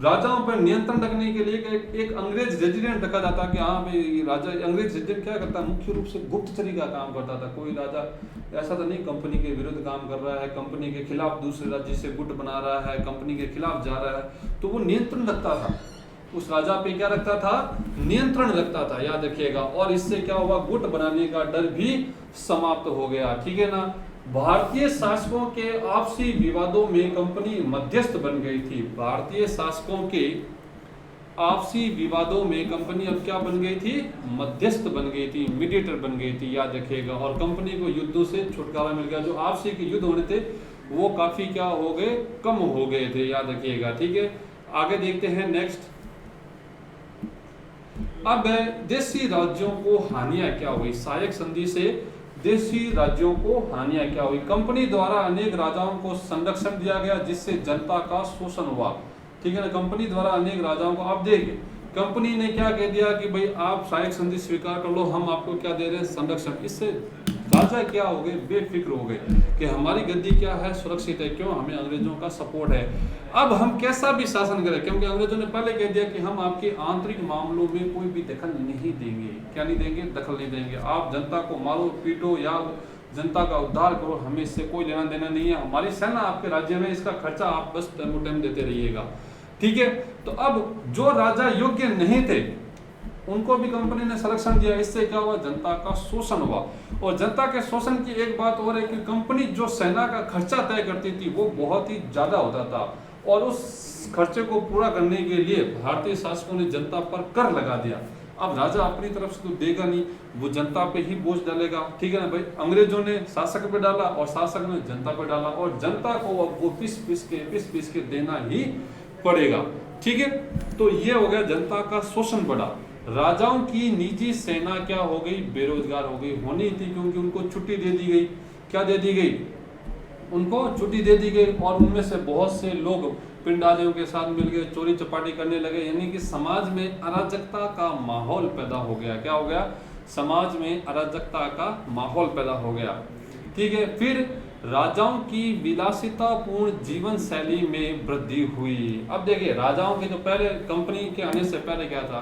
राजाओं पर नियंत्रण रखने के लिए एक अंग्रेज रेजिडेंट रखा जाता कि हाँ भाई राजा, अंग्रेज रेजिडेंट क्या करता, मुख्य रूप से गुप्तचरी का काम करता था। कोई राजा ऐसा तो नहीं कंपनी के विरुद्ध काम कर रहा है, कंपनी के खिलाफ दूसरे राज्य से गुट बना रहा है, कंपनी के खिलाफ जा रहा है, तो वो नियंत्रण रखता था, उस राजा पे क्या रखता था, नियंत्रण रखता था, याद रखिएगा। और इससे क्या हुआ, गुट बनाने का डर भी समाप्त हो गया। ठीक है ना। भारतीय शासकों के आपसी विवादों में कंपनी मध्यस्थ बन गई थी। भारतीय शासकों के आपसी विवादों में कंपनी अब क्या बन गई थी, मध्यस्थ बन गई थी, मीडिएटर बन गई थी, याद रखिएगा। और कंपनी को युद्धों से छुटकारा मिल गया। जो आपसी के युद्ध होने थे वो काफी क्या हो गए, कम हो गए थे, याद रखिएगा। ठीक है, आगे देखते हैं नेक्स्ट। अब देशी राज्यों को हानियां क्या हुई, सायक संधि से देशी राज्यों को हानियां क्या हुई। कंपनी द्वारा अनेक राजाओं को संरक्षण दिया गया जिससे जनता का शोषण हुआ। ठीक है ना, कंपनी द्वारा अनेक राजाओं को, आप देखिए कंपनी ने क्या कह दिया कि भाई आप सायक संधि स्वीकार कर लो, हम आपको क्या दे रहे हैं, संरक्षण। इससे राजा क्या हो गए, बेफिक्र हो गए कि हमारी गद्दी क्या है, सुरक्षित है। क्यों, हमें अंग्रेजों का सपोर्ट है। अब हम कैसा भी शासन करें, क्योंकि अंग्रेजों ने पहले कह दिया कि हम आपके आंतरिक मामलों में कोई भी दखल नहीं देंगे। क्या नहीं देंगे, दखल नहीं देंगे। आप जनता को मारो पीटो या जनता का उद्धार करो, हमें इससे कोई लेना देना नहीं है। हमारी सेना आपके राज्य में, इसका खर्चा आप बस टाइम देते रहिएगा। ठीक है, तो अब जो राजा योग्य नहीं थे उनको भी कंपनी ने संरक्षण दिया। इससे क्या हुआ, जनता का शोषण हुआ। और जनता के शोषण की एक बात और है कि कंपनी जो सेना का खर्चा तय करती थी वो बहुत ही ज्यादा होता था, और उस खर्चे को पूरा करने के लिए भारतीय शासकों ने जनता पर कर लगा दिया। अब राजा अपनी तरफ से तो देगा नहीं, वो जनता पे ही बोझ डालेगा। ठीक है ना भाई, अंग्रेजों ने शासक पे डाला और शासक ने जनता पे डाला, और जनता को अब वो पीस पीस के देना ही पड़ेगा। ठीक है, तो ये हो गया, जनता का शोषण बढ़ा। राजाओं की निजी सेना क्या हो गई, बेरोजगार हो गई। होनी थी क्योंकि उनको छुट्टी दे दी गई। क्या दे दी गई, उनको छुट्टी दे दी गई, और उनमें से बहुत से लोग पिंडारियों के साथ मिल गए, चोरी चपाटी करने लगे। यानी कि समाज में अराजकता का माहौल पैदा हो गया। क्या हो गया, समाज में अराजकता का माहौल पैदा हो गया। ठीक है, फिर राजाओं की विलासितापूर्ण जीवन शैली में वृद्धि हुई। अब देखिए राजाओं के जो पहले, कंपनी के आने से पहले क्या था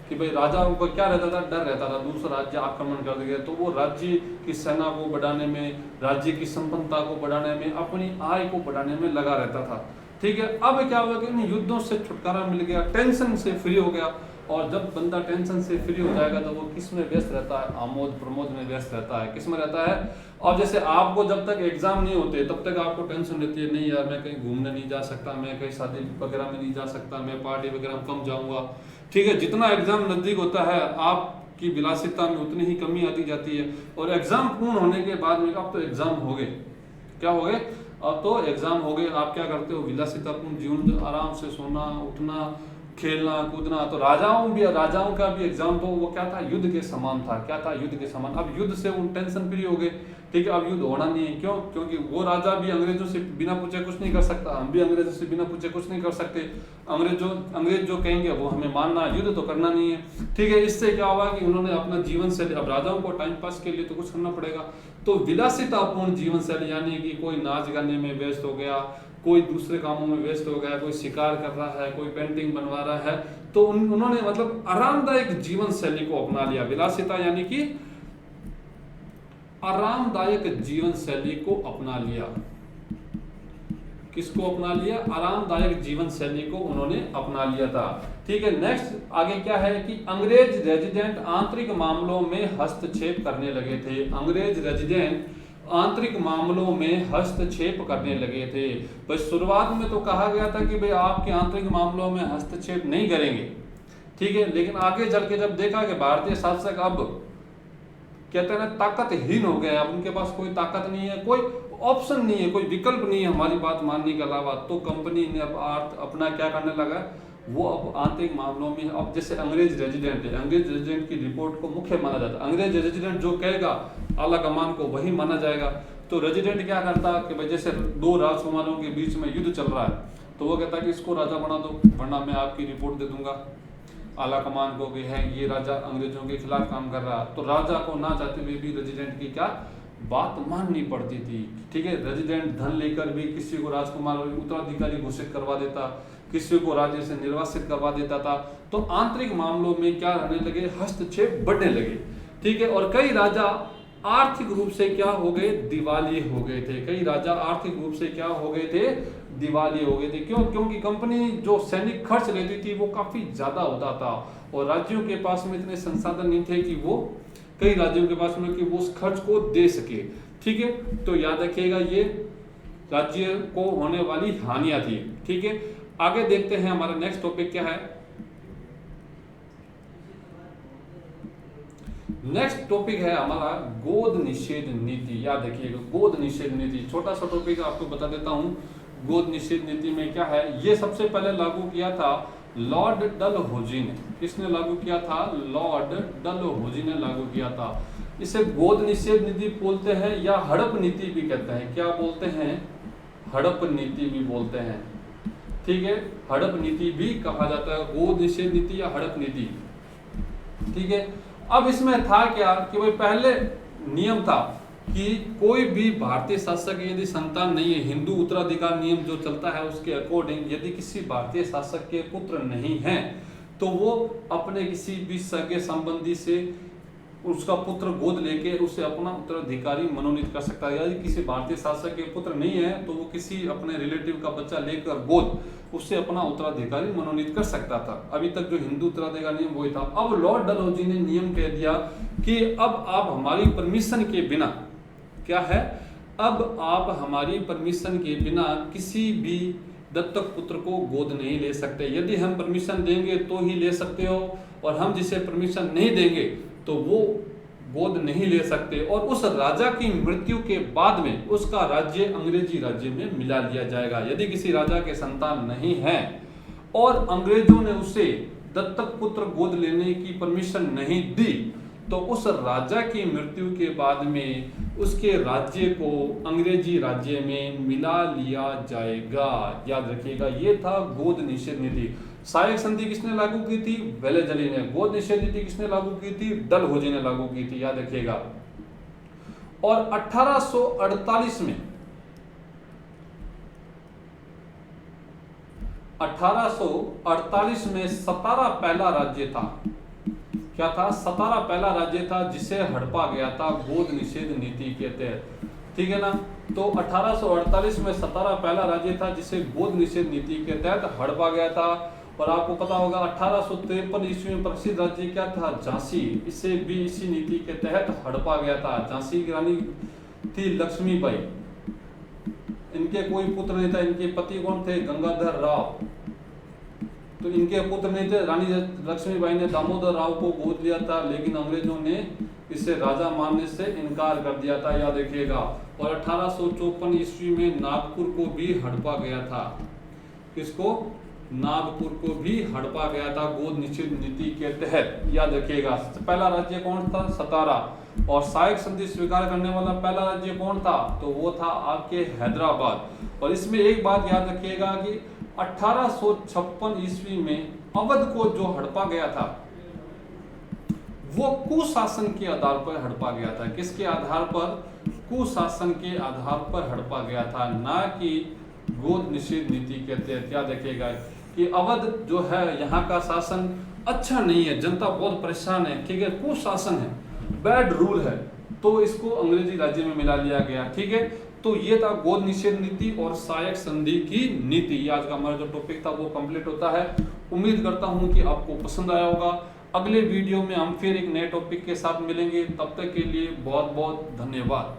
कि भाई राजाओं को क्या रहता था, डर रहता था दूसरा राज्य आक्रमण कर देगा, तो वो राज्य की सेना को बढ़ाने में, राज्य की संपन्नता को बढ़ाने में, अपनी आय को बढ़ाने में लगा रहता था। ठीक है, अब क्या हुआ कि इन युद्धों से छुटकारा मिल गया, टेंशन से फ्री हो गया। और जब बंदा टेंशन से फ्री हो जाएगा तो वो किस में व्यस्त रहता है, आमोद प्रमोद में व्यस्त रहता है। किस में रहता है, और जैसे आपको जब तक एग्जाम नहीं होते तब तक आपको टेंशन रहती है, नहीं यार मैं कहीं घूमने नहीं जा सकता, मैं कहीं शादी वगैरह में नहीं जा सकता, मैं पार्टी वगैरह में कम जाऊंगा। ठीक है, जितना एग्जाम नजदीक होता है आपकी विलासिता में उतनी ही कमी आती जाती है। और एग्जाम पूर्ण होने के बाद में, अब तो एग्जाम हो गए, क्या हो गए, अब तो एग्जाम हो गए, आप क्या करते हो, विलासितापूर्ण जीवन, आराम से सोना उठना, खेलना कूदना। तो राजाओं का भी एग्जाम तो वो क्या था, युद्ध के समान था। क्या था, युद्ध के समान। अब युद्ध से उन टेंशन फ्री हो गए। ठीक है, अब युद्ध होना नहीं है। क्यों, क्योंकि वो राजा भी अंग्रेजों से बिना पूछे कुछ नहीं कर सकता, हम भी अंग्रेजों से बिना पूछे कुछ नहीं कर सकते। अंग्रेज जो कहेंगे वो हमें मानना, युद्ध तो करना नहीं है। ठीक है, इससे क्या हुआ कि उन्होंने अपना जीवन शैली, अब राजाओं को टाइम पास के लिए तो कुछ करना पड़ेगा, तो विलासितापूर्ण जीवन शैली, यानी कि कोई नाच गाने में व्यस्त हो गया, कोई दूसरे कामों में व्यस्त हो गया, कोई शिकार कर रहा है, कोई पेंटिंग बनवा रहा है, तो उन्होंने मतलब आरामदायक जीवन शैली को अपना लिया। विलासिता यानी कि आरामदायक जीवन शैली को अपना लिया। किसको अपना लिया, आरामदायक जीवन शैली को उन्होंने अपना लिया था। ठीक है, नेक्स्ट आगे क्या है कि अंग्रेज रेजिडेंट आंतरिक मामलों में हस्तक्षेप करने लगे थे। अंग्रेज रेजिडेंट आंतरिक मामलों में हस्तक्षेप करने लगे थे। बस शुरुआत में तो कहा गया था कि भाई आपके आंतरिक मामलों में हस्तक्षेप नहीं करेंगे। ठीक है, लेकिन आगे चल के जब देखा कि भारतीय शासक अब कहते हैं ना ताकतहीन हो गए, अब उनके पास कोई ताकत नहीं है, कोई ऑप्शन नहीं है, कोई विकल्प नहीं है हमारी बात मानने के अलावा। तो कंपनी ने अब अपना क्या करने लगा, वो अब आंतरिक मामलों में, अब जैसे अंग्रेज रेजिडेंट है, अंग्रेज रेजिडेंट की रिपोर्ट को मुख्य माना जाता है। अंग्रेज रेजिडेंट जो कहेगा आला कमान को वही माना जाएगा। तो रेजिडेंट क्या करता कि भाई जैसे दो राजकुमारों के बीच में युद्ध चल रहा है, तो वो कहता कि इसको राजा बना दो वरना मैं आपकी रिपोर्ट दे दूंगा आला कमान को कि है ये राजा अंग्रेजों के खिलाफ काम कर रहा। तो राजा को ना चाहते हुए भी रेजिडेंट की क्या बात माननी पड़ती थी। ठीक है, रेजिडेंट धन लेकर भी किसी को राजकुमार उत्तराधिकारी घोषित करवा देता, किसी को राज्य से निर्वासित करवा देता था। तो आंतरिक मामलों में क्या रहने लगे, हस्तक्षेप बढ़ने लगे। ठीक है, और कई राजा आर्थिक रूप से क्या हो गए, दिवालिये हो गए थे। कई राजा आर्थिक रूप से क्या हो गए थे, दिवालिये हो गए थे। क्यों? क्योंकि कंपनी जो सैनिक खर्च लेती थी वो काफी ज्यादा होता था और राज्यों के पास में इतने संसाधन नहीं थे कि वो, कई राज्यों के पास में कि वो उस खर्च को दे सके। ठीक है, तो याद रखिएगा ये राज्य को होने वाली हानियां थी। ठीक है, आगे देखते हैं हमारा नेक्स्ट टॉपिक क्या है। नेक्स्ट टॉपिक है हमारा गोद निषेध नीति। याद रखिएगा गोद निषेध नीति, छोटा सा टॉपिक आपको बता देता हूं। गोद निषेध नीति में क्या है, ये सबसे पहले लागू किया था लॉर्ड डलहौजी ने। किसने लागू किया था? लॉर्ड डलहौजी ने लागू किया था। इसे गोद निषेध नीति बोलते हैं या हड़प नीति भी कहते हैं। क्या बोलते हैं? हड़प नीति भी बोलते हैं। ठीक है, हड़प नीति भी कहा जाता है, गोद निषेध नीति या हड़प नीति। ठीक है, अब इसमें था क्या कि भाई पहले नियम था कि कोई भी भारतीय शासक यदि संतान नहीं है, हिंदू उत्तराधिकार नियम जो चलता है उसके अकॉर्डिंग यदि किसी भारतीय शासक के पुत्र नहीं हैं तो वो अपने किसी भी सगे संबंधी से उसका पुत्र गोद लेके उसे अपना उत्तराधिकारी मनोनीत कर सकता है। यदि किसी भारतीय शासक के पुत्र नहीं है तो वो किसी अपने रिलेटिव का बच्चा लेकर गोद उससे अपना उत्तराधिकारी मनोनीत कर सकता था। अभी तक जो हिंदू उत्तराधिकार नियम वही था। अब लॉर्ड डलहौजी ने नियम कह दिया कि अब आप हमारी परमिशन के बिना, क्या है, अब आप हमारी परमिशन के बिना किसी भी दत्तक पुत्र को गोद नहीं ले सकते। यदि हम परमिशन देंगे तो ही ले सकते हो और हम जिसे परमिशन नहीं देंगे तो वो गोद नहीं ले सकते। और उस राजा की मृत्यु के बाद में उसका राज्य अंग्रेजी राज्य में मिला लिया जाएगा। यदि किसी राजा के संतान नहीं है और अंग्रेजों ने उसे दत्तक पुत्र गोद लेने की परमिशन नहीं दी तो उस राजा की मृत्यु के बाद में उसके राज्य को अंग्रेजी राज्य में मिला लिया जाएगा। याद रखिएगा ये था गोद निषेध नीति। सहायक संधि किसने लागू की थी? वेलेजली ने। गोद निषेध नीति किसने लागू की थी? डलहौजी ने लागू की थी। याद रखिएगा। और 1848 में 1848 में सतारा पहला राज्य था। क्या था? सतारा पहला राज्य था जिसे हड़पा गया था गोद निषेध नीति के तहत। ठीक है ना, तो 1848 में सतारा पहला राज्य था जिसे गोद निषेध नीति के तहत हड़पा गया था। और आपको पता होगा 1853 ईस्वी में प्रसिद्ध राज्य क्या था? झांसी। इसे भी इसी नीति के तहत हड़पा गया था। झांसी की रानी थी लक्ष्मीबाई। इनके कोई पुत्र नहीं था। इनके पति कौन थे? गंगाधर राव। तो इनके पुत्र नहीं थे। रानी लक्ष्मीबाई ने दामोदर राव को गोद लिया था लेकिन अंग्रेजों ने इसे राजा मानने से इनकार कर दिया था। याद रखिएगा। और 1854 ईस्वी में नागपुर को भी हड़पा गया था। किसको? नागपुर को भी हड़पा गया था गोद निषेध नीति के तहत। याद रखिएगा। पहला राज्य कौन था? सतारा। और सहायक संधि स्वीकार करने वाला पहला राज्य कौन था? तो वो था आपके हैदराबाद। और इसमें एक बात याद रखिएगा कि 1856 ईस्वी में अवध को जो हड़पा गया था वो कुशासन के आधार पर हड़पा गया था। किसके आधार पर? कुशासन के आधार पर हड़पा गया था, ना कि गोद निषेध नीति के तहत। याद रखिएगा कि अवध जो है यहाँ का शासन अच्छा नहीं है, जनता बहुत परेशान है। ठीक है, कुशासन है, बैड रूल है, तो इसको अंग्रेजी राज्य में मिला लिया गया। ठीक है, तो ये था गोद निषेध नीति और सहायक संधि की नीति। आज का हमारा जो टॉपिक था वो कंप्लीट होता है। उम्मीद करता हूं कि आपको पसंद आया होगा। अगले वीडियो में हम फिर एक नए टॉपिक के साथ मिलेंगे। तब तक के लिए बहुत बहुत धन्यवाद।